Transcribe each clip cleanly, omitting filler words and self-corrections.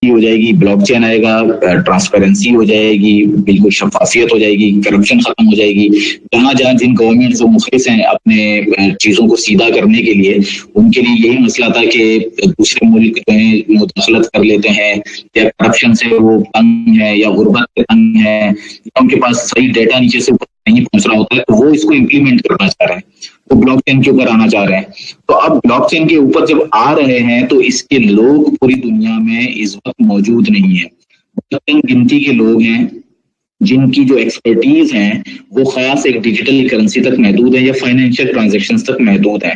हो जाएगी, ब्लॉकचेन आएगा, ट्रांसपेरेंसी हो जाएगी, बिल्कुल शफाफियत हो जाएगी, करप्शन खत्म हो जाएगी। जहां जहां जिन गवर्नमेंट जो मुखलिस हैं अपने चीजों को सीधा करने के लिए, उनके लिए यही मसला था कि दूसरे मुल्क जो है मुदाखलत कर लेते हैं, या करप्शन से वो तंग है, या गुर्बत से तंग है, या उनके पास सही डेटा नीचे से ऊपर नहीं पहुंच रहा होता है, तो वो इसको इम्प्लीमेंट करना चाह रहे हैं, वो ब्लॉकचेन के ऊपर आना चाह रहे हैं। तो अब ब्लॉकचेन के ऊपर जब आ रहे हैं तो इसके लोग पूरी दुनिया में इस वक्त मौजूद नहीं है। गिनती के लोग हैं जिनकी जो एक्सपर्टीज है वो खास एक डिजिटल करेंसी तक महदूद है या फाइनेंशियल ट्रांजैक्शंस तक महदूद है।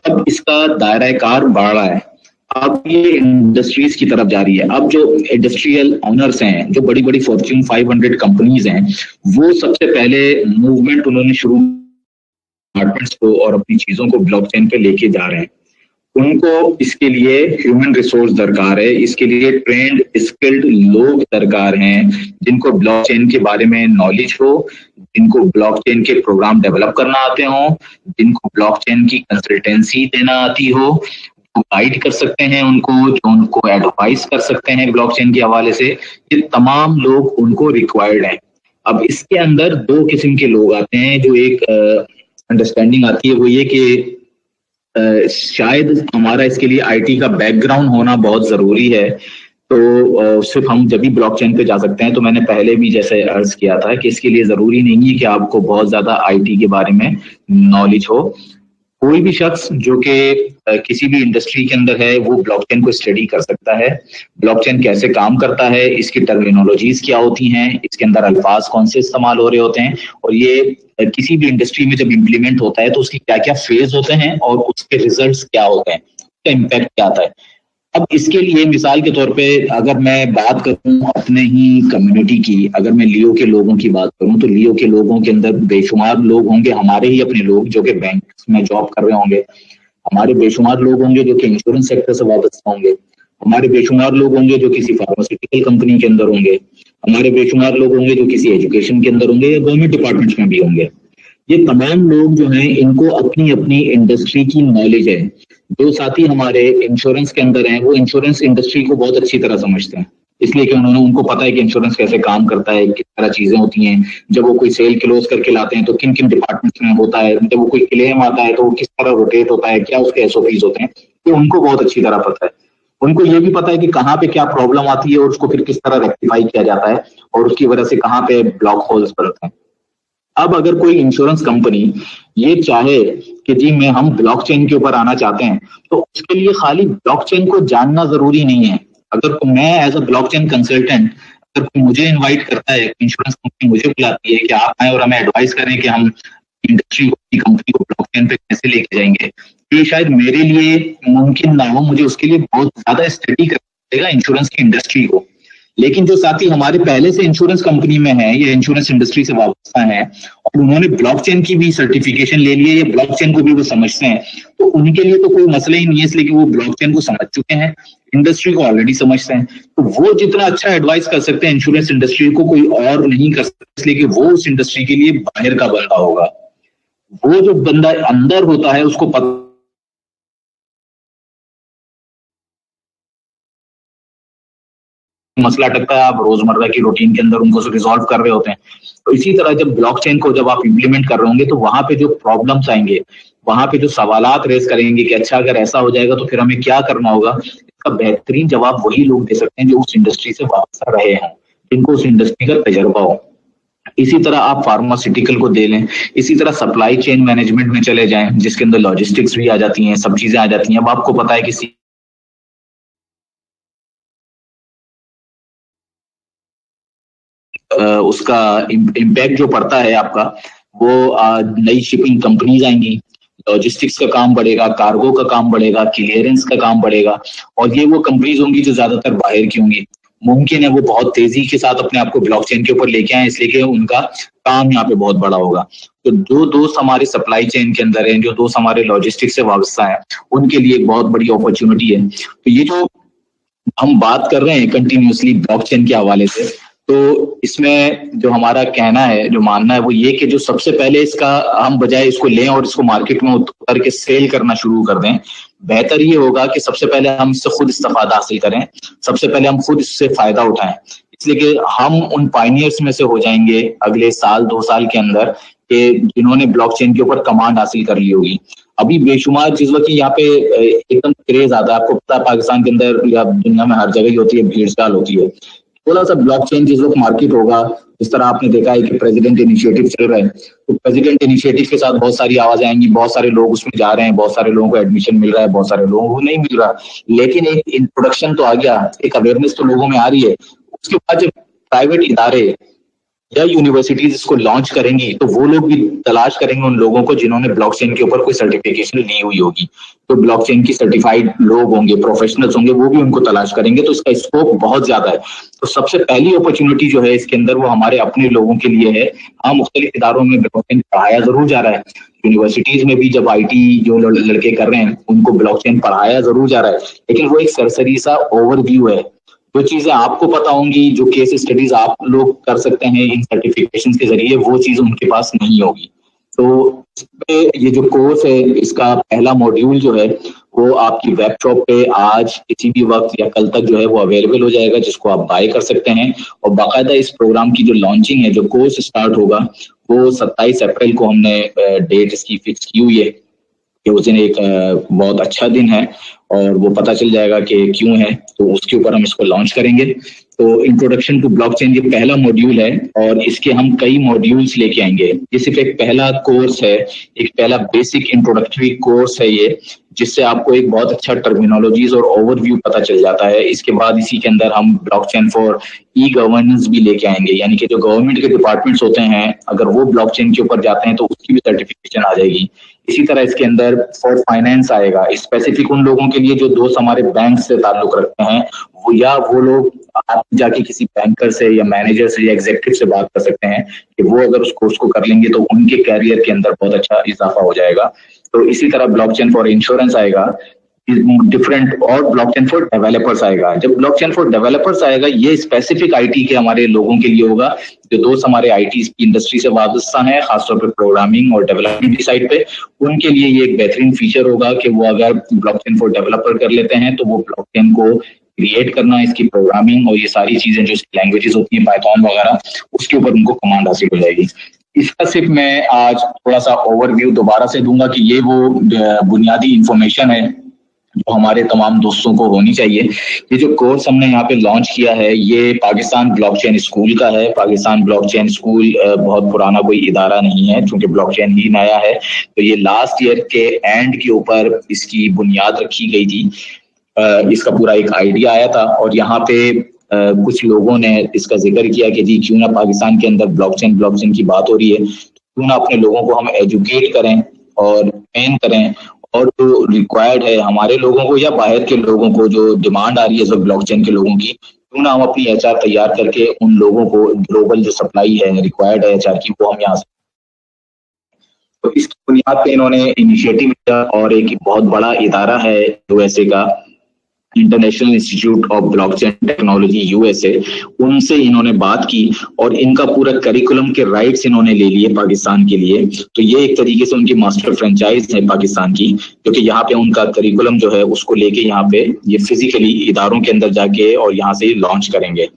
अब इसका दायरा कार बढ़ रहा है, अब ये इंडस्ट्रीज की तरफ जा रही है। अब जो इंडस्ट्रियल ऑनर्स हैं, जो बड़ी बड़ी फॉर्च्यून 500 कंपनीज हैं, वो सबसे पहले मूवमेंट उन्होंने शुरू डिपार्टमेंट्स को और अपनी चीजों को ब्लॉकचेन पे लेके जा रहे हैं। उनको इसके लिए ह्यूमन रिसोर्स दरकार है, इसके लिए ट्रेंड स्किल्ड लोग दरकार हैं जिनको ब्लॉकचेन के बारे में नॉलेज हो, जिनको ब्लॉकचेन के प्रोग्राम डेवलप करना आते हो, जिनको ब्लॉकचेन की कंसल्टेंसी देना आती हो, जो गाइड कर सकते हैं उनको, जो उनको एडवाइस कर सकते हैं ब्लॉकचेन के हवाले से। ये तमाम लोग उनको रिक्वायर्ड हैं। अब इसके अंदर दो किस्म के लोग आते हैं। जो एक अंडरस्टैंडिंग आती है वो ये कि शायद हमारा इसके लिए आईटी का बैकग्राउंड होना बहुत जरूरी है, तो सिर्फ हम जब भी ब्लॉकचेन पे जा सकते हैं। तो मैंने पहले भी जैसे अर्ज किया था कि इसके लिए जरूरी नहीं है कि आपको बहुत ज्यादा आईटी के बारे में नॉलेज हो। कोई भी शख्स जो कि किसी भी इंडस्ट्री के अंदर है वो ब्लॉकचेन को स्टडी कर सकता है। ब्लॉकचेन कैसे काम करता है, इसकी टर्मिनोलॉजीज क्या होती हैं, इसके अंदर अल्फाज कौन से इस्तेमाल हो रहे होते हैं, और ये किसी भी इंडस्ट्री में जब इम्प्लीमेंट होता है तो उसकी क्या क्या फेज होते हैं और उसके रिजल्ट्स क्या होते हैं, उसका इम्पैक्ट क्या आता है। अब इसके लिए मिसाल के तौर पे अगर मैं बात करूं अपने ही कम्युनिटी की, अगर मैं लियो के लोगों की बात करूं तो लियो के लोगों के अंदर बेशुमार लोग होंगे हमारे ही अपने लोग जो कि बैंक में जॉब कर रहे होंगे, हमारे बेशुमार लोग होंगे जो कि इंश्योरेंस सेक्टर से वाबस्ता होंगे, हमारे बेशुमार लोग होंगे जो किसी फार्मास्यूटिकल कंपनी के अंदर होंगे, हमारे बेशुमार लोग होंगे जो किसी एजुकेशन के अंदर होंगे या गवर्नमेंट डिपार्टमेंट्स में भी होंगे। ये तमाम लोग जो हैं इनको अपनी अपनी इंडस्ट्री की नॉलेज है। जो साथी हमारे इंश्योरेंस के अंदर हैं वो इंश्योरेंस इंडस्ट्री को बहुत अच्छी तरह समझते हैं, इसलिए कि उनको पता है कि इंश्योरेंस कैसे काम करता है, किस तरह चीजें होती हैं, जब वो कोई सेल क्लोज करके लाते हैं तो किन किन डिपार्टमेंट्स में होता है, जब वो कोई क्लेम आता है तो वो किस तरह रोटेट होता है, क्या उसके एसओपीज होते हैं, ये उनको बहुत अच्छी तरह पता है। उनको ये भी पता है कि कहाँ पे क्या प्रॉब्लम आती है और उसको फिर किस तरह रेक्टिफाई किया जाता है और उसकी वजह से कहाँ पे ब्लॉक होल्स बनते हैं। अब अगर कोई इंश्योरेंस कंपनी ये चाहे कि जी मैं हम ब्लॉकचेन के ऊपर आना चाहते हैं तो उसके लिए खाली ब्लॉकचेन को जानना जरूरी नहीं है। अगर मैं एज अ ब्लॉकचेन कंसल्टेंट, अगर कोई मुझे इनवाइट करता है, इंश्योरेंस कंपनी मुझे बुलाती है कि आप आए और हमें एडवाइस करें कि हम इंडस्ट्री की कंपनी को ब्लॉकचेन पे कैसे लेके जाएंगे, ये शायद मेरे लिए मुमकिन ना हो, मुझे उसके लिए बहुत ज्यादा स्टडी करना पड़ेगा इंश्योरेंस की इंडस्ट्री को। लेकिन जो साथी हमारे पहले से इंश्योरेंस कंपनी में है या इंश्योरेंस इंडस्ट्री से वाबस्ता है और उन्होंने ब्लॉकचेन की भी सर्टिफिकेशन ले ली है या ब्लॉकचेन को भी वो समझते हैं, तो उनके लिए तो कोई मसला ही नहीं है, इसलिए कि वो ब्लॉकचेन को समझ चुके हैं, इंडस्ट्री को ऑलरेडी समझते हैं। तो वो जितना अच्छा एडवाइस कर सकते हैं इंश्योरेंस इंडस्ट्री को, कोई और नहीं कर सकता, इसलिए कि वो उस इंडस्ट्री के लिए बाहर का बंदा होगा। वो जो बंदा अंदर होता है उसको पता मसला टकता है, आप रोजमर्रा की रूटीन के अंदर उनको रिजॉल्व कर रहे होते हैं। तो इसी तरह जब ब्लॉकचेन को जब आप इंप्लीमेंट कर रहे होंगे तो वहां पे जो प्रॉब्लम्स आएंगे, वहां पे जो सवालात रेज करेंगे कि अच्छा अगर ऐसा हो जाएगा तो फिर हमें क्या करना होगा, इसका बेहतरीन जवाब वही लोग दे सकते हैं जो उस इंडस्ट्री से वाबस्ता रहे हैं, जिनको उस इंडस्ट्री का तजर्बा हो। इसी तरह आप फार्मास्यूटिकल को दे लें, इसी तरह सप्लाई चेन मैनेजमेंट में चले जाएं जिसके अंदर लॉजिस्टिक्स भी आ जाती हैं, सब चीजें आ जाती हैं। अब आपको पता है कि उसका इम्पैक्ट जो पड़ता है आपका, वो नई शिपिंग कंपनीज आएंगी, लॉजिस्टिक्स का काम बढ़ेगा, कार्गो का काम बढ़ेगा, क्लियरेंस का काम बढ़ेगा, और ये वो कंपनीज होंगी जो ज्यादातर बाहर की होंगी। मुमकिन है वो बहुत तेजी के साथ अपने आप को ब्लॉकचेन के ऊपर लेके आए, इसलिए कि उनका काम यहाँ पे बहुत बड़ा होगा। तो जो दोस्त हमारे सप्लाई चेन के अंदर हैं, जो दोस्त हमारे लॉजिस्टिक्स से वाबस्ता है, उनके लिए एक बहुत बड़ी अपॉर्चुनिटी है। तो ये जो हम बात कर रहे हैं कंटिन्यूसली ब्लॉकचेन के हवाले से, तो इसमें जो हमारा कहना है, जो मानना है वो ये कि जो सबसे पहले इसका हम बजाय इसको लें और इसको मार्केट में उतर के सेल करना शुरू कर दें, बेहतर ये होगा कि सबसे पहले हम इससे खुद इस्तेफादा हासिल करें, सबसे पहले हम खुद इससे फायदा उठाएं, इसलिए कि हम उन पायनियर्स में से हो जाएंगे अगले साल 2 साल के अंदर कि जिन्होंने ब्लॉकचेन के ऊपर कमांड हासिल कर ली होगी। अभी बेशुमार चीजों की यहाँ पे एकदम क्रेज आता है, आपको पता है पाकिस्तान के अंदर या दुनिया में हर जगह ही होती है, भीड़ चाल होती है। थोड़ा सा ब्लॉकचेन जिस वक्त मार्केट होगा, इस तरह आपने देखा है कि प्रेसिडेंट इनिशिएटिव चल रहा है, तो प्रेसिडेंट इनिशिएटिव के साथ बहुत सारी आवाजें आएंगी, बहुत सारे लोग उसमें जा रहे हैं, बहुत सारे लोगों को एडमिशन मिल रहा है, बहुत सारे लोगों को नहीं मिल रहा, लेकिन एक इंट्रोडक्शन तो आ गया, एक अवेयरनेस तो लोगों में आ रही है। उसके बाद जब प्राइवेट इदारे या यूनिवर्सिटीज इसको लॉन्च करेंगी तो वो लोग भी तलाश करेंगे उन लोगों को जिन्होंने ब्लॉकचेन के ऊपर कोई सर्टिफिकेशन ली हुई होगी, तो ब्लॉकचेन की सर्टिफाइड लोग होंगे, प्रोफेशनल्स होंगे, वो भी उनको तलाश करेंगे, तो इसका स्कोप बहुत ज्यादा है। तो सबसे पहली अपॉर्चुनिटी जो है इसके अंदर वो हमारे अपने लोगों के लिए है। हाँ, मुख्तलिफ इदारों में ब्लॉकचेन पढ़ाया जरूर जा रहा है, यूनिवर्सिटीज में भी जब IT जो लड़के कर रहे हैं उनको ब्लॉकचेन पढ़ाया जरूर जा रहा है, लेकिन वो एक सरसरी सा ओवरव्यू है। जो चीजें आपको पता होंगी, जो केस स्टडीज आप लोग कर सकते हैं इन सर्टिफिकेशन के जरिए, वो चीज उनके पास नहीं होगी। तो ये जो कोर्स है इसका पहला मॉड्यूल जो है वो आपकी वेब शॉप पे आज किसी भी वक्त या कल तक जो है वो अवेलेबल हो जाएगा, जिसको आप बाय कर सकते हैं। और बाकायदा इस प्रोग्राम की जो लॉन्चिंग है, जो कोर्स स्टार्ट होगा, वो 27 अप्रैल को हमने डेट इसकी फिक्स की हुई है कि उस दिन एक बहुत अच्छा दिन है और वो पता चल जाएगा कि क्यों है, तो उसके ऊपर हम इसको लॉन्च करेंगे। तो इंट्रोडक्शन टू ब्लॉकचेन ये पहला मॉड्यूल है और इसके हम कई मॉड्यूल्स लेके आएंगे। ये सिर्फ एक पहला कोर्स है, एक पहला बेसिक इंट्रोडक्टरी कोर्स है ये, जिससे आपको एक बहुत अच्छा टर्मिनोलॉजीज और ओवरव्यू पता चल जाता है। इसके बाद इसी के अंदर हम ब्लॉकचेन फॉर ई-गवर्नेंस भी लेके आएंगे, यानी कि जो गवर्नमेंट के डिपार्टमेंट्स होते हैं अगर वो ब्लॉकचेन के ऊपर जाते हैं तो उसकी भी सर्टिफिकेशन आ जाएगी। इसी तरह इसके अंदर फॉर फाइनेंस आएगा, स्पेसिफिक उन लोगों के लिए जो दोस्त हमारे बैंक से ताल्लुक रखते हैं, वो या वो लोग आप जाके किसी बैंकर से या मैनेजर से या एग्जीक्यूटिव से बात कर सकते हैं कि वो अगर उस कोर्स को कर लेंगे तो उनके कैरियर के अंदर बहुत अच्छा इजाफा हो जाएगा। तो इसी तरह ब्लॉकचेन फॉर इंश्योरेंस आएगा, डिफरेंट, और ब्लॉकचेन फॉर डेवलपर्स आएगा। जब ब्लॉकचेन फॉर डेवलपर्स आएगा, ये स्पेसिफिक IT के हमारे लोगों के लिए होगा, जो दोस्त हमारे IT इंडस्ट्री से वाबस्ता है, खासतौर पर प्रोग्रामिंग और डेवलपमेंट की साइड पे, उनके लिए ये एक बेहतरीन फीचर होगा कि वो अगर ब्लॉकचेन फॉर डेवलपर कर लेते हैं तो वो ब्लॉकचेन को क्रिएट करना, इसकी प्रोग्रामिंग और ये सारी चीजें जो इसकी लैंग्वेजेस होती हैं, पाइथन वगैरह, उसके ऊपर उनको कमांड हासिल हो जाएगी। इसका सिर्फ मैं आज थोड़ा सा ओवरव्यू दोबारा से दूंगा कि ये वो बुनियादी इंफॉर्मेशन है जो हमारे तमाम दोस्तों को होनी चाहिए। ये जो कोर्स हमने यहाँ पे लॉन्च किया है ये पाकिस्तान ब्लॉकचेन स्कूल का है। पाकिस्तान ब्लॉकचेन स्कूल बहुत पुराना कोई इदारा नहीं है, क्योंकि ब्लॉकचेन ही नया है, तो ये लास्ट ईयर के एंड के ऊपर इसकी बुनियाद रखी गई थी। इसका पूरा एक आइडिया आया था और यहाँ पे कुछ लोगों ने इसका जिक्र किया कि जी क्यों ना पाकिस्तान के अंदर ब्लॉकचेन की बात हो रही है, क्यों ना अपने लोगों को हम एजुकेट करें और ट्रेन करें, और जो रिक्वायर्ड है हमारे लोगों को या बाहर के लोगों को, जो डिमांड आ रही है सब ब्लॉकचेन के लोगों की, क्यों ना हम अपनी HR तैयार करके उन लोगों को ग्लोबल जो सप्लाई है रिक्वायर्ड है HR की, वो हम यहाँ से। तो इसकी बुनियाद पे इन्होंने इनिशिएटिव लिया और एक बहुत बड़ा इदारा है USA का, international institute of blockchain technology USA, उनसे इन्होंने बात की और इनका पूरा करिकुलम के राइट्स इन्होंने ले लिए पाकिस्तान के लिए। तो ये एक तरीके से उनकी मास्टर फ्रेंचाइज है पाकिस्तान की, क्योंकि यहाँ पे उनका करिकुलम जो है उसको लेके यहाँ पे ये फिजिकली इदारों के अंदर जाके और यहाँ से लॉन्च करेंगे।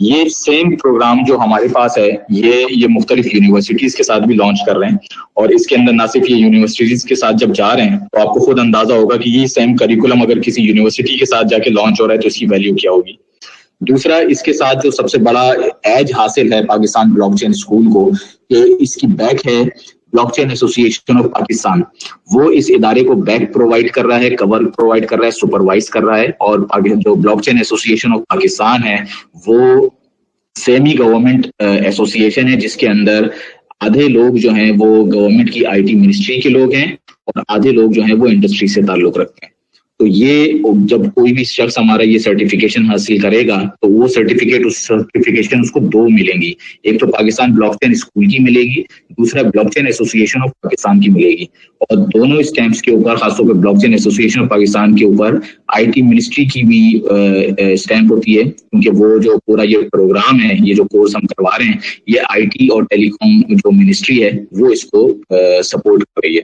ये सेम प्रोग्राम जो हमारे पास है ये मुख्तलिफ यूनिवर्सिटीज के साथ भी लॉन्च कर रहे हैं, और इसके अंदर ना सिर्फ ये यूनिवर्सिटीज के साथ जब जा रहे हैं तो आपको खुद अंदाजा होगा कि ये सेम करिकुलम अगर किसी यूनिवर्सिटी के साथ जाके लॉन्च हो रहा है तो इसकी वैल्यू क्या होगी। दूसरा, इसके साथ जो सबसे बड़ा एज हासिल है पाकिस्तान ब्लॉकचेन स्कूल को, कि इसकी बैक है ब्लॉकचेन एसोसिएशन ऑफ पाकिस्तान। वो इस इदारे को बैक प्रोवाइड कर रहा है, कवर प्रोवाइड कर रहा है, सुपरवाइज कर रहा है, और जो ब्लॉकचेन एसोसिएशन ऑफ पाकिस्तान है वो सेमी गवर्नमेंट एसोसिएशन है, जिसके अंदर आधे लोग जो हैं वो गवर्नमेंट की IT मिनिस्ट्री के लोग हैं और आधे लोग जो हैं वो इंडस्ट्री से ताल्लुक रखते हैं। तो ये जब कोई भी शख्स हमारा ये सर्टिफिकेशन हासिल करेगा तो वो सर्टिफिकेशन उसको दो मिलेंगी। एक तो पाकिस्तान ब्लॉकचेन स्कूल की मिलेगी, दूसरा ब्लॉकचेन एसोसिएशन ऑफ पाकिस्तान की मिलेगी। और दोनों स्टैंप्स के ऊपर, खासतौर पर ब्लॉकचेन एसोसिएशन ऑफ पाकिस्तान के ऊपर IT मिनिस्ट्री की भी स्टैंप होती है, क्योंकि वो जो पूरा ये प्रोग्राम है, ये जो कोर्स हम करवा रहे हैं, ये IT और टेलीकॉम जो मिनिस्ट्री है वो इसको सपोर्ट कर रही है।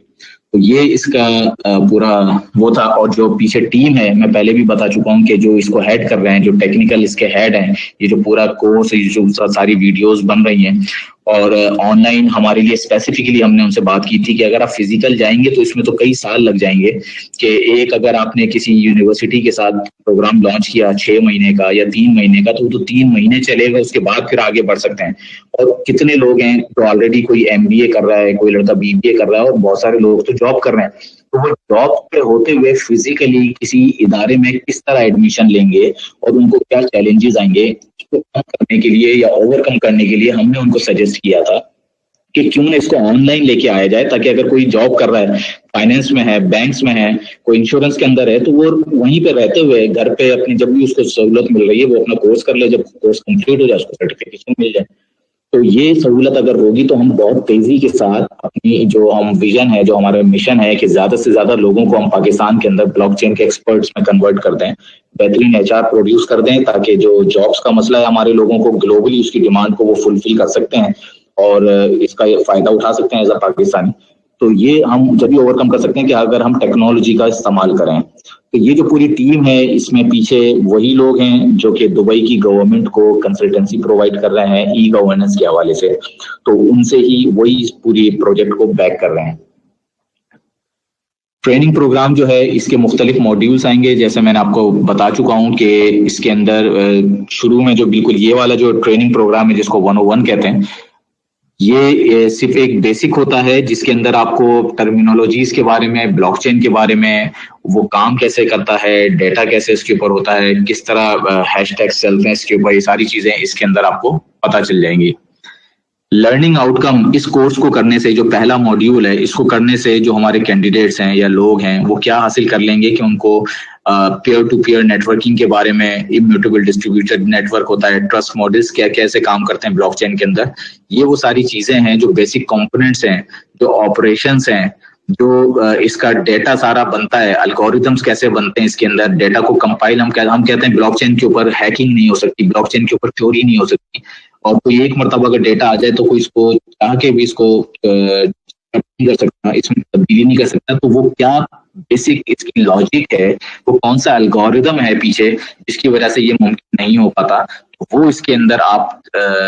तो ये इसका पूरा वो था। और जो पीछे टीम है, मैं पहले भी बता चुका हूँ कि जो इसको हेड कर रहे हैं, जो टेक्निकल इसके हेड हैं, ये जो पूरा कोर्स, जो सारी वीडियोस बन रही हैं, और ऑनलाइन हमारे लिए स्पेसिफिकली हमने उनसे बात की थी कि अगर आप फिजिकल जाएंगे तो इसमें तो कई साल लग जाएंगे। कि एक अगर आपने किसी यूनिवर्सिटी के साथ प्रोग्राम लॉन्च किया 6 महीने का या 3 महीने का, तो वो तो 3 महीने चलेगा, उसके बाद फिर आगे बढ़ सकते हैं। और कितने लोग हैं तो ऑलरेडी कोई MBA कर रहा है, कोई लड़का BBA कर रहा है, और बहुत सारे लोग तो जॉब कर रहे हैं। तो वो जॉब पे होते हुए फिजिकली किसी इदारे में किस तरह एडमिशन लेंगे और उनको क्या चैलेंजेस आएंगे, इसको कम करने के लिए या ओवरकम करने के लिए हमने उनको सजेस्ट किया था कि क्यों ना इसको ऑनलाइन लेके आया जाए, ताकि अगर कोई जॉब कर रहा है, फाइनेंस में है, बैंक्स में है, कोई इंश्योरेंस के अंदर है, तो वो वहीं पे रहते हुए घर पे अपनी जब भी उसको सहूलत मिल रही है वो अपना कोर्स कर ले, जब कोर्स कंप्लीट हो जाए उसको सर्टिफिकेशन मिल जाए। तो ये सहूलत अगर होगी तो हम बहुत तेजी के साथ अपनी जो हम विजन है, जो हमारा मिशन है कि ज्यादा से ज्यादा लोगों को हम पाकिस्तान के अंदर ब्लॉकचेन के एक्सपर्ट्स में कन्वर्ट कर दें, बेहतरीन HR प्रोड्यूस कर दें, ताकि जो जॉब्स का मसला है हमारे लोगों को ग्लोबली उसकी डिमांड को वो फुलफिल कर सकते हैं और इसका फायदा उठा सकते हैं एज अ पाकिस्तानी। तो ये हम जब भी ओवरकम कर सकते हैं कि अगर हम टेक्नोलॉजी का इस्तेमाल करें। तो ये जो पूरी टीम है, इसमें पीछे वही लोग हैं जो कि दुबई की गवर्नमेंट को कंसल्टेंसी प्रोवाइड कर रहे हैं E-गवर्नेंस के हवाले से, तो उनसे ही वही इस पूरी प्रोजेक्ट को बैक कर रहे हैं। ट्रेनिंग प्रोग्राम जो है, इसके मुख्तलिफ मॉड्यूल्स आएंगे, जैसे मैंने आपको बता चुका हूं कि इसके अंदर शुरू में जो बिल्कुल ये वाला जो ट्रेनिंग प्रोग्राम है जिसको 101 कहते हैं, ये सिर्फ एक बेसिक होता है जिसके अंदर आपको टर्मिनोलॉजीज के बारे में, ब्लॉकचेन के बारे में, वो काम कैसे करता है, डेटा कैसे इसके ऊपर होता है, किस तरह हैशटैग्स चलते हैं इसके ऊपर, ये सारी चीजें इसके अंदर आपको पता चल जाएंगी। लर्निंग आउटकम, इस कोर्स को करने से, जो पहला मॉड्यूल है, इसको करने से जो हमारे कैंडिडेट्स हैं या लोग हैं वो क्या हासिल कर लेंगे कि उनको पेयर टू पेयर नेटवर्किंग के बारे में, इम्यूटेबल डिस्ट्रीब्यूटेड नेटवर्क होता है, ट्रस्ट मॉडल्स क्या कैसे काम करते हैं ब्लॉकचेन के अंदर, ये वो सारी चीजें हैं जो बेसिक कंपोनेंट्स हैं, जो ऑपरेशंस हैं, जो इसका डेटा सारा बनता है, अल्गोरिथम्स कैसे बनते हैं इसके अंदर, डेटा को कंपाइल, हम कहते हैं ब्लॉकचेन के ऊपर हैकिंग नहीं हो सकती, ब्लॉकचेन के ऊपर चोरी नहीं हो सकती, और कोई एक मरतबा अगर डेटा आ जाए तो कोई इसको चाह के भी इसको नहीं कर सकता, इसमें तब्दीली नहीं कर सकता। तो वो क्या बेसिक इसकी लॉजिक है, वो कौन सा एल्गोरिदम है पीछे जिसकी वजह से ये मुमकिन नहीं हो पाता, तो वो इसके अंदर आप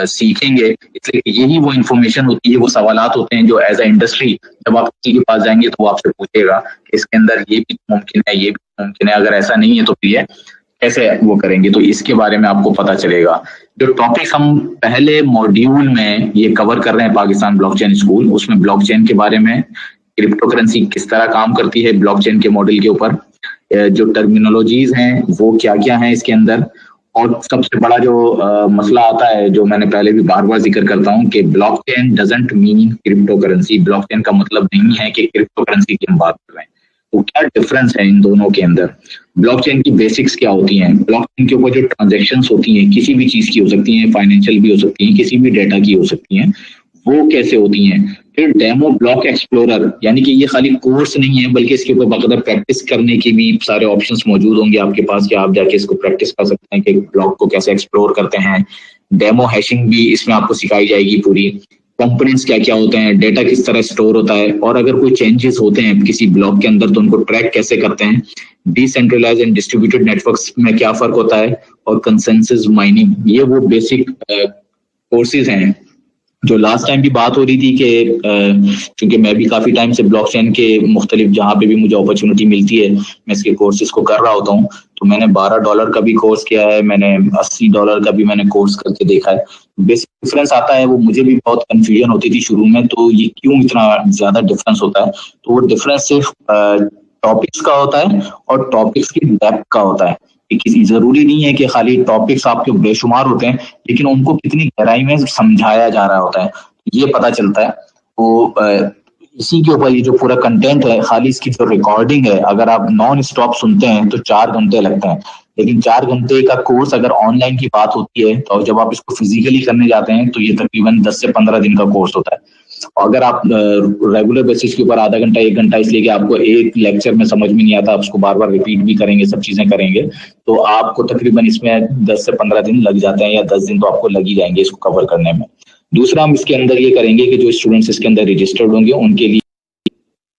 सीखेंगे। इसलिए यही वो इंफॉर्मेशन होती है, वो सवालात होते हैं जो एज अ इंडस्ट्री जब आप किसी के पास जाएंगे तो वो आपसे पूछेगा कि इसके अंदर ये भी मुमकिन है, ये भी मुमकिन है, अगर ऐसा नहीं है तो फिर ये कैसे वो करेंगे, तो इसके बारे में आपको पता चलेगा। जो टॉपिक हम पहले मॉड्यूल में ये कवर कर रहे हैं पाकिस्तान ब्लॉकचेन स्कूल, उसमें ब्लॉकचेन के बारे में, क्रिप्टो करेंसी किस तरह काम करती है ब्लॉकचेन के मॉडल के ऊपर, जो टर्मिनोलॉजीज हैं वो क्या क्या हैं इसके अंदर, और सबसे बड़ा जो मसला आता है जो मैंने पहले भी बार बार जिक्र करता हूँ कि blockchain doesn't mean crypto currency, blockchain का मतलब नहीं है कि क्रिप्टो करेंसी की हम बात कर रहे हैं। तो क्या डिफरेंस है इन दोनों के अंदर, ब्लॉकचेन की बेसिक्स क्या होती हैं, ब्लॉकचेन के ऊपर जो ट्रांजैक्शंस होती हैं किसी भी चीज की हो सकती हैं, फाइनेंशियल भी हो सकती हैं, किसी भी डेटा की हो सकती हैं, वो कैसे होती हैं। फिर डेमो ब्लॉक एक्सप्लोरर, यानी कि ये खाली कोर्स नहीं है बल्कि इसके ऊपर बाकायदा प्रैक्टिस करने के भी सारे ऑप्शंस मौजूद होंगे आपके पास कि आप जाके इसको प्रैक्टिस कर सकते हैं कि ब्लॉक को कैसे एक्सप्लोर करते हैं। डेमो हैशिंग भी इसमें आपको सिखाई जाएगी पूरी, कंपोनेंट्स क्या क्या होते हैं, डेटा किस तरह स्टोर होता है, और अगर कोई चेंजेस होते हैं किसी ब्लॉक के अंदर तो उनको ट्रैक कैसे करते हैं, डिसेंट्रलाइज एंड डिस्ट्रीब्यूटेड नेटवर्क्स में क्या फर्क होता है, और कंसेंसस माइनिंग, ये वो बेसिक कोर्सेज हैं जो लास्ट टाइम भी बात हो रही थी कि क्योंकि मैं भी काफी टाइम से ब्लॉकचेन के मुख्तलिफ जहाँ पे भी मुझे अपॉर्चुनिटी मिलती है मैं इसके कोर्सेज को कर रहा होता हूँ, तो मैंने $12 का भी कोर्स किया है, मैंने $80 का भी मैंने कोर्स करके देखा है। बेसिक डिफरेंस आता है, वो मुझे भी बहुत कंफ्यूजन होती थी शुरू में, तो ये क्यों इतना ज्यादा डिफरेंस होता है, तो वो डिफरेंस सिर्फ टॉपिक्स का होता है और टॉपिक्स की डेप्थ का होता है। किसी जरूरी नहीं है कि खाली टॉपिक्स आपके बेशुमार होते हैं, लेकिन उनको कितनी गहराई में समझाया जा रहा होता है ये पता चलता है। तो इसी के ऊपर ये जो पूरा कंटेंट है, खाली इसकी जो रिकॉर्डिंग है, अगर आप नॉन स्टॉप सुनते हैं तो 4 घंटे लगते हैं। लेकिन 4 घंटे का कोर्स अगर ऑनलाइन की बात होती है, तो जब आप इसको फिजिकली करने जाते हैं तो ये तकरीबन 10 से 15 दिन का कोर्स होता है। और अगर आप रेगुलर बेसिस के ऊपर आधा घंटा 1 घंटा, इसलिए कि आपको एक लेक्चर में समझ में नहीं आता, आप उसको बार बार रिपीट भी करेंगे, सब चीजें करेंगे, तो आपको तकरीबन इसमें 10 से 15 दिन लग जाते हैं, या 10 दिन तो आपको लग ही जाएंगे इसको कवर करने में। दूसरा हम इसके अंदर ये करेंगे कि जो स्टूडेंट्स इसके अंदर रजिस्टर्ड होंगे उनके लिए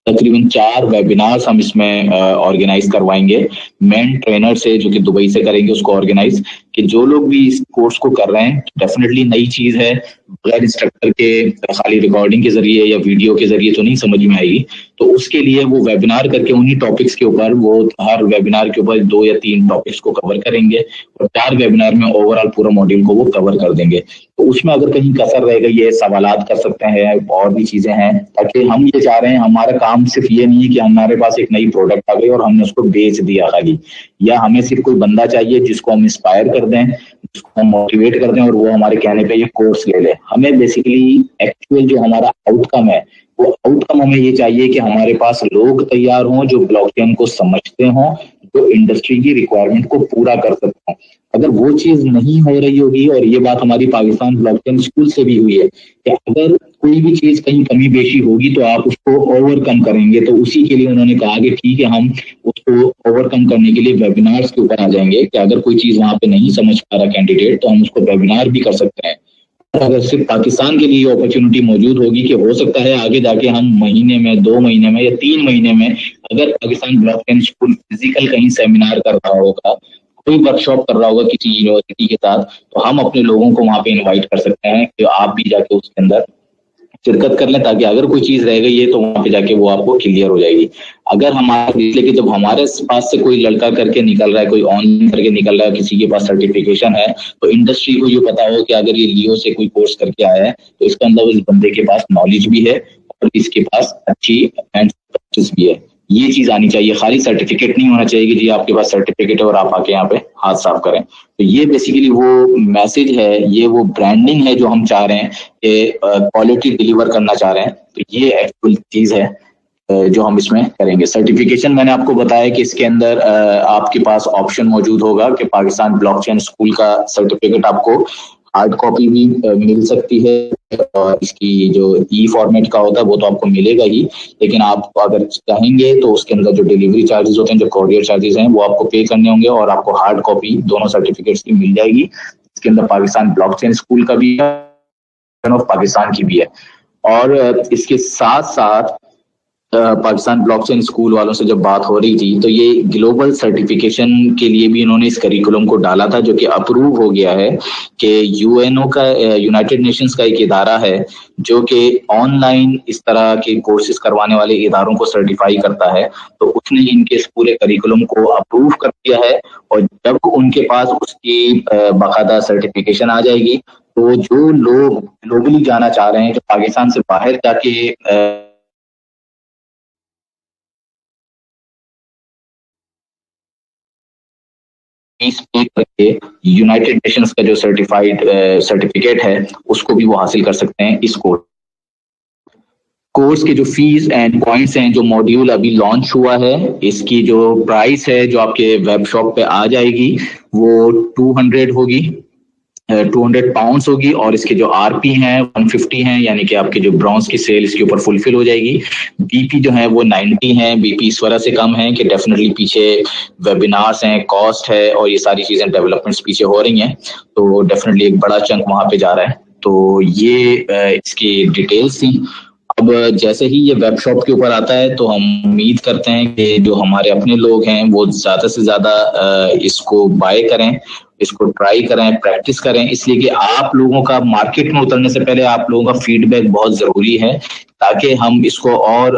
तकरीबन 4 वेबिनार्स हम इसमें ऑर्गेनाइज करवाएंगे मेन ट्रेनर से, जो कि दुबई से करेंगे उसको ऑर्गेनाइज, कि जो लोग भी इस कोर्स को कर रहे हैं, डेफिनेटली नई चीज है, बगैर इंस्ट्रक्टर के खाली रिकॉर्डिंग के जरिए या वीडियो के जरिए तो नहीं समझ में आएगी, तो उसके लिए वो वेबिनार करके उन्हीं टॉपिक्स के ऊपर, वो हर वेबिनार के ऊपर 2 या 3 टॉपिक्स को कवर करेंगे और 4 वेबिनार में ओवरऑल पूरा मॉड्यूल को वो कवर कर देंगे। तो उसमें अगर कहीं कसर रह गई है, सवालात कर सकते हैं, और भी चीजें हैं, ताकि हम ये चाह रहे हैं, हमारा काम सिर्फ ये नहीं है कि हमारे पास एक नई प्रोडक्ट आ गई और हमने उसको बेच दिया खाली, या हमें सिर्फ कोई बंदा चाहिए जिसको हम इंस्पायर कर दें, जिसको हम मोटिवेट कर दें और वो हमारे कहने पे ये कोर्स ले ले। हमें बेसिकली एक्चुअल जो हमारा आउटकम है, वो आउटकम हमें ये चाहिए कि हमारे पास लोग तैयार हों जो ब्लॉकचेन को समझते हों, जो इंडस्ट्री की रिक्वायरमेंट को पूरा कर सकते हों। अगर वो चीज नहीं हो रही होगी, और ये बात हमारी पाकिस्तान ब्लॉकचेन स्कूल से भी हुई है, कि अगर कोई भी चीज कहीं कमी बेशी होगी तो आप उसको ओवरकम करेंगे, तो उसी के लिए उन्होंने कहा कि ठीक है, हम उसको ओवरकम करने के लिए वेबिनार्स के ऊपर आ जाएंगे, कि अगर कोई चीज वहां पे नहीं समझ पा रहा कैंडिडेट, तो हम उसको वेबिनार भी कर सकते हैं। अगर सिर्फ पाकिस्तान के लिए अपॉर्चुनिटी मौजूद होगी कि हो सकता है आगे जाके हम महीने में, 2 महीने में या 3 महीने में, अगर पाकिस्तान ब्लॉकचेन स्कूल फिजिकल कहीं सेमिनार कर रहा होगा, कोई वर्कशॉप कर रहा होगा किसी यूनिवर्सिटी के साथ, तो हम अपने लोगों को वहां पे इनवाइट कर सकते हैं कि आप भी जाके उसके अंदर शिरकत कर लें, ताकि अगर कोई चीज रह गई है तो वहां पे जाके वो आपको क्लियर हो जाएगी। अगर हमारे, लेकिन जब हमारे पास से कोई लड़का करके निकल रहा है, कोई ऑनलाइन करके निकल रहा है, किसी के पास सर्टिफिकेशन है, तो इंडस्ट्री को ये पता हो कि अगर ये लियो से कोई कोर्स करके आया है तो इसका अंदर उस बंदे के पास नॉलेज भी है और इसके पास अच्छी हैंड प्रैक्टिस भी है। ये चीज आनी चाहिए, खाली सर्टिफिकेट नहीं होना चाहिए कि जी आपके पास सर्टिफिकेट है और आप आके यहाँ पे हाथ साफ करें। तो ये बेसिकली वो मैसेज है, ये वो ब्रांडिंग है जो हम चाह रहे हैं कि क्वालिटी डिलीवर करना चाह रहे हैं। तो ये एक्चुअल चीज है जो हम इसमें करेंगे। सर्टिफिकेशन मैंने आपको बताया कि इसके अंदर आपके पास ऑप्शन मौजूद होगा कि पाकिस्तान ब्लॉकचेन स्कूल का सर्टिफिकेट आपको हार्ड कॉपी भी मिल सकती है, और इसकी जो ई फॉर्मेट का होता है वो तो आपको मिलेगा ही, लेकिन आप अगर चाहेंगे तो उसके अंदर जो डिलीवरी चार्जेस होते हैं, जो कोरियर चार्जेस हैं, वो आपको पे करने होंगे और आपको हार्ड कॉपी दोनों सर्टिफिकेट्स की मिल जाएगी। इसके अंदर पाकिस्तान ब्लॉकचेन स्कूल का भी है, ऑफ पाकिस्तान की भी है। और इसके साथ साथ पाकिस्तान ब्लॉकचेन स्कूल वालों से जब बात हो रही थी, तो ये ग्लोबल सर्टिफिकेशन के लिए भी इन्होंने इस करिकुलम को डाला था, जो कि अप्रूव हो गया है कि यूएनओ का, यूनाइटेड नेशंस का एक इदारा है जो कि ऑनलाइन इस तरह के कोर्सेज करवाने वाले इदारों को सर्टिफाई करता है। तो उसने इनके इस पूरे करिकुलम को अप्रूव कर दिया है, और जब उनके पास उसकी बाकायदा सर्टिफिकेशन आ जाएगी, तो जो लोग ग्लोबली जाना चाह रहे हैं, जो पाकिस्तान से बाहर जाके फीस पे करके यूनाइटेड नेशंस का जो सर्टिफिकेट है उसको भी वो हासिल कर सकते हैं। इस कोर्स के जो फीस एंड पॉइंट्स हैं, जो मॉड्यूल अभी लॉन्च हुआ है, इसकी जो प्राइस है जो आपके वेब शॉप पे आ जाएगी वो 200 होगी, 200 पाउंड्स होगी, और इसके जो आरपी हैं 150 हैं, यानी कि आपके जो ब्रॉन्ज की सेल इसके ऊपर फुलफिल हो जाएगी। बीपी जो है वो 90 है, बीपी इस वजह से कम है कि डेफिनेटली पीछे वेबिनार्स हैं, कॉस्ट है, और ये सारी चीजें डेवलपमेंट्स पीछे हो रही हैं, तो डेफिनेटली एक बड़ा चंक वहां पे जा रहा है। तो ये इसकी डिटेल्स थी। अब जैसे ही ये वेब शॉप के ऊपर आता है तो हम उम्मीद करते हैं कि जो हमारे अपने लोग हैं वो ज्यादा से ज्यादा इसको बाय करें, इसको ट्राई करें, प्रैक्टिस करें, इसलिए कि आप लोगों का मार्केट में उतरने से पहले आप लोगों का फीडबैक बहुत जरूरी है, ताकि हम इसको और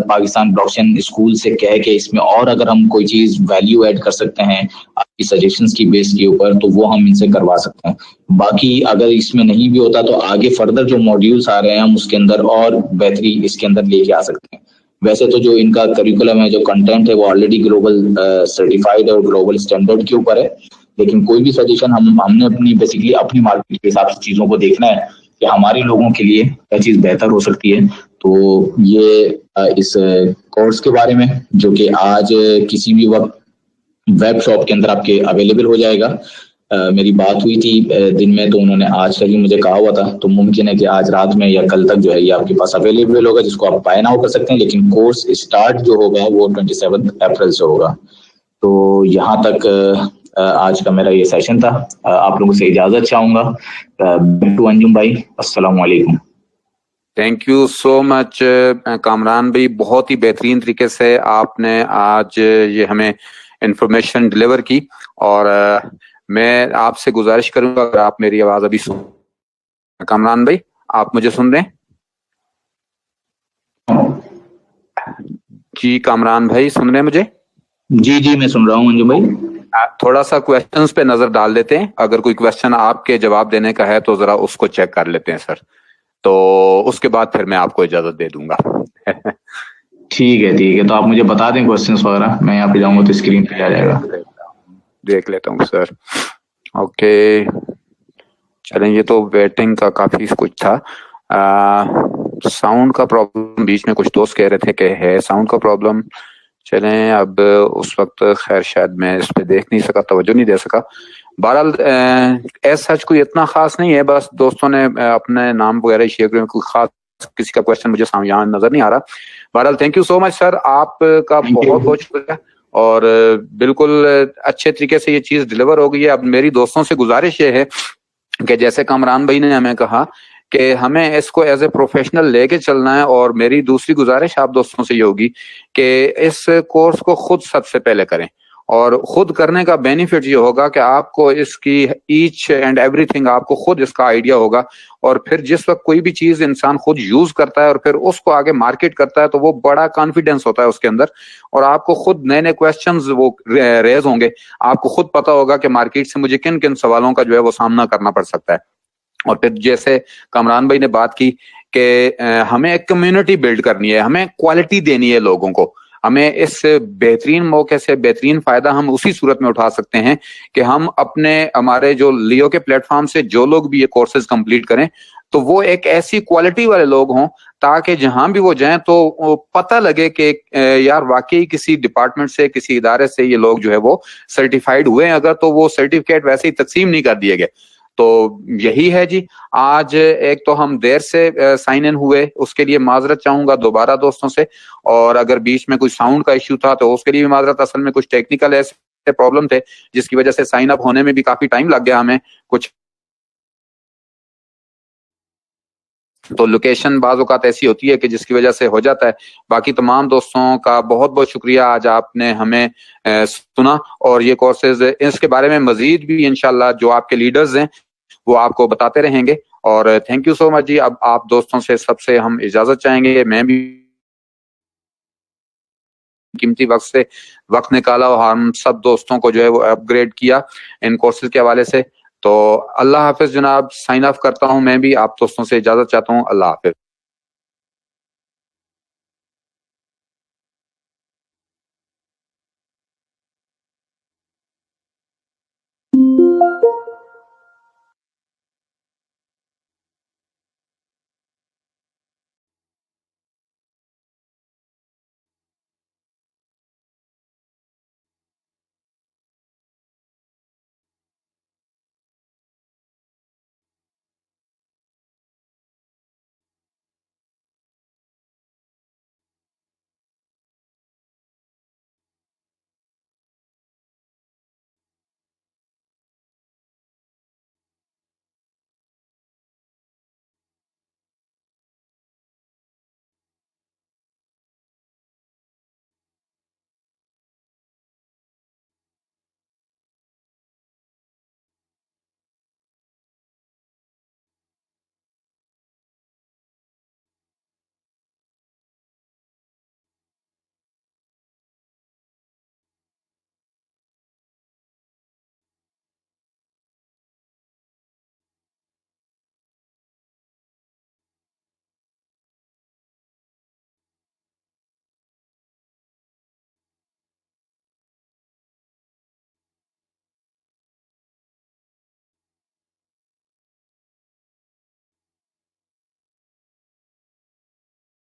पाकिस्तान ब्लॉकचेन स्कूल से कह के इसमें और अगर हम कोई चीज वैल्यू ऐड कर सकते हैं आपकी सजेशंस की बेस के ऊपर, तो वो हम इनसे करवा सकते हैं। बाकी अगर इसमें नहीं भी होता तो आगे फर्दर जो मॉड्यूल्स आ रहे हैं हम उसके अंदर और बेहतरी इसके अंदर लेके आ सकते हैं। वैसे तो जो इनका करिकुलम है, जो कंटेंट है, वो ऑलरेडी ग्लोबल सर्टिफाइड और ग्लोबल स्टैंडर्ड के ऊपर है, लेकिन कोई भी सजेशन हमने अपनी बेसिकली अपनी मार्केट के हिसाब से चीजों को देखना है कि हमारे लोगों के लिए क्या चीज़ बेहतर हो सकती है। तो ये इस कोर्स के बारे में, जो कि आज किसी भी वक्त वेब शॉप के अंदर आपके अवेलेबल हो जाएगा। मेरी बात हुई थी दिन में, तो उन्होंने आज का ही मुझे कहा हुआ था, तो मुमकिन है कि आज रात में या कल तक जो है ये आपके पास अवेलेबल होगा, जिसको आप बाय नाउ कर सकते हैं। लेकिन कोर्स स्टार्ट जो होगा वो 27 अप्रैल से होगा। तो यहाँ तक आज का मेरा ये सेशन था। आप लोगों से इजाजत चाहूंगा। बैक टू अंजुम भाई, अस्सलाम वालेकुम। Thank you so much Kamran भाई, बहुत ही बेहतरीन तरीके से आपने आज ये हमें इंफॉर्मेशन डिलीवर की। और मैं आपसे गुजारिश करूंगा, अगर आप मेरी आवाज अभी सुन, कामरान भाई आप मुझे सुन रहे हैं? जी कामरान भाई सुन रहे हैं मुझे? जी जी मैं सुन रहा हूँ अंजुम भाई। थोड़ा सा क्वेश्चंस पे नजर डाल देते हैं, अगर कोई क्वेश्चन आपके जवाब देने का है तो जरा उसको चेक कर लेते हैं सर, तो उसके बाद फिर मैं आपको इजाजत दे दूंगा। ठीक है, तो आप मुझे बता दें क्वेश्चंस वगैरह, मैं यहाँ पे जाऊंगा तो स्क्रीन पे आ जाएगा। देख लेता हूँ सर। ओके चलें, ये तो वेटिंग का काफी कुछ था। साउंड का प्रॉब्लम बीच में कुछ दोस्त कह रहे थे कि है साउंड का प्रॉब्लम। चलें, अब उस वक्त खैर शायद मैं इस पे देख नहीं सका, तवज्जो नहीं दे सका। बहरहाल एज सच कोई इतना खास नहीं है, बस दोस्तों ने अपने नाम वगैरह शेयर किए, कोई खास किसी का क्वेश्चन मुझे यहाँ नजर नहीं आ रहा। बहरहाल thank you so much sir, आपका बहुत बहुत शुक्रिया, और बिल्कुल अच्छे तरीके से ये चीज डिलीवर हो गई है। अब मेरी दोस्तों से गुजारिश ये है कि जैसे कामरान भाई ने हमें कहा कि हमें इसको एज ए प्रोफेशनल लेके चलना है, और मेरी दूसरी गुजारिश आप दोस्तों से ये होगी कि इस कोर्स को खुद सबसे पहले करें, और खुद करने का बेनिफिट ये होगा कि आपको इसकी ईच एंड एवरीथिंग आपको खुद इसका आइडिया होगा, और फिर जिस वक्त कोई भी चीज इंसान खुद यूज करता है और फिर उसको आगे मार्केट करता है तो वो बड़ा कॉन्फिडेंस होता है उसके अंदर, और आपको खुद नए नए क्वेश्चंस वो रेज होंगे। आपको खुद पता होगा कि मार्केट से मुझे किन किन सवालों का जो है वो सामना करना पड़ सकता है। और फिर जैसे कामरान भाई ने बात की कि हमें एक कम्युनिटी बिल्ड करनी है, हमें क्वालिटी देनी है लोगों को, हमें इस बेहतरीन मौके से बेहतरीन फायदा हम उसी सूरत में उठा सकते हैं कि हम अपने हमारे जो लियो के प्लेटफॉर्म से जो लोग भी ये कोर्सेज कंप्लीट करें तो वो एक ऐसी क्वालिटी वाले लोग हों, ताकि जहां भी वो जाएं तो पता लगे कि यार वाकई किसी डिपार्टमेंट से, किसी इदारे से ये लोग जो है वो सर्टिफाइड हुए हैं, अगर तो वो सर्टिफिकेट वैसे ही तकसीम नहीं कर दिए गए। तो यही है जी। आज एक तो हम देर से साइन इन हुए, उसके लिए माजरत चाहूंगा दोबारा दोस्तों से, और अगर बीच में कोई साउंड का इश्यू था तो उसके लिए भी माजरत। असल में कुछ टेक्निकल ऐसे प्रॉब्लम थे जिसकी वजह से साइन अप होने में भी काफी टाइम लग गया हमें कुछ, तो लोकेशन बाज़ औक़ात ऐसी होती है कि जिसकी वजह से हो जाता है। बाकी तमाम दोस्तों का बहुत बहुत शुक्रिया, आज आपने हमें सुना, और ये कोर्सेज इसके बारे में मजीद भी इंशाल्लाह जो आपके लीडर्स हैं वो आपको बताते रहेंगे। और थैंक यू सो मच जी। अब आप दोस्तों से सबसे हम इजाजत चाहेंगे। मैं भी कीमती वक्त निकाला और हम सब दोस्तों को जो है वो अपग्रेड किया इन कोर्सेज के हवाले से। तो अल्लाह हाफिज जनाब, साइन ऑफ करता हूं मैं भी, आप दोस्तों से इजाजत चाहता हूं। अल्लाह हाफिज।